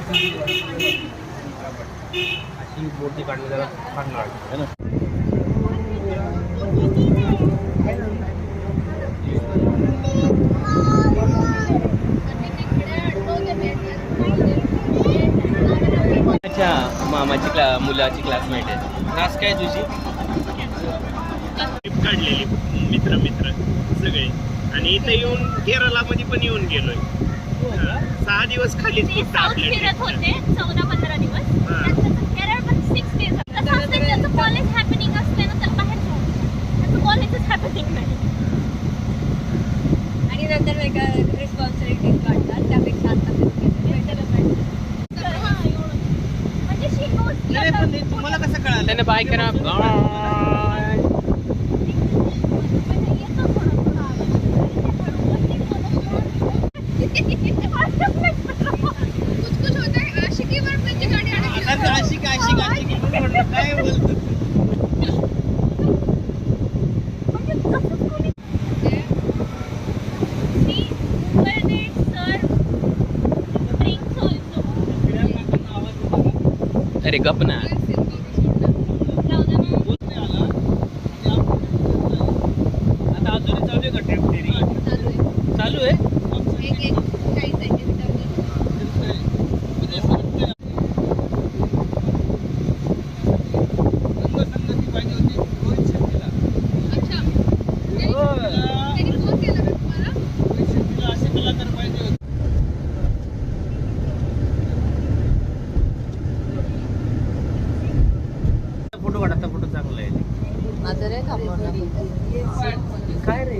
अशी मूर्ती काढली जरा छान लागते ना. अच्छा, मामाची मुलाची क्लासमेट आहे. क्लास काय तुझी? ट्रिप काढलेली मित्र सगळे, आणि इथे येऊन केरळामध्ये पण येऊन गेलोय. 6 दिवस खालीच फक्त आपल्या फिरत होते 14-15 दिवस. केरळ पण 6 डेज. त्याचं कॉलेज हॅपनिंग असते ना, तर बाहेर जाऊ. त्याचं कॉलेजच हॅपनिंग नाही. आणि नंतर वेगळ्या रिस्पॉन्सिबिलिटीज वाटतात, त्यापेक्षा आता म्हणजे शिकवत. तुम्हाला कसं कळालं? त्याने बाय करा. काय बोलतो? अरे गप ना. आता अजून चालू आहे का ट्रिप तेरी? चालू आहे. फोटो काढा, फोटो चांगला आहे. माझं रे काय रे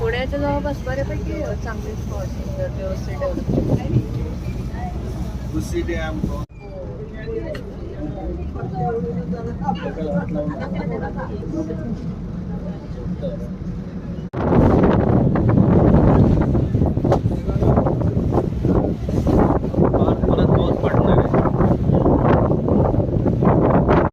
पुण्याच्या जवळपास बऱ्यापैकी चांगले स्पॉट व्यवस्थित डेव्हलप.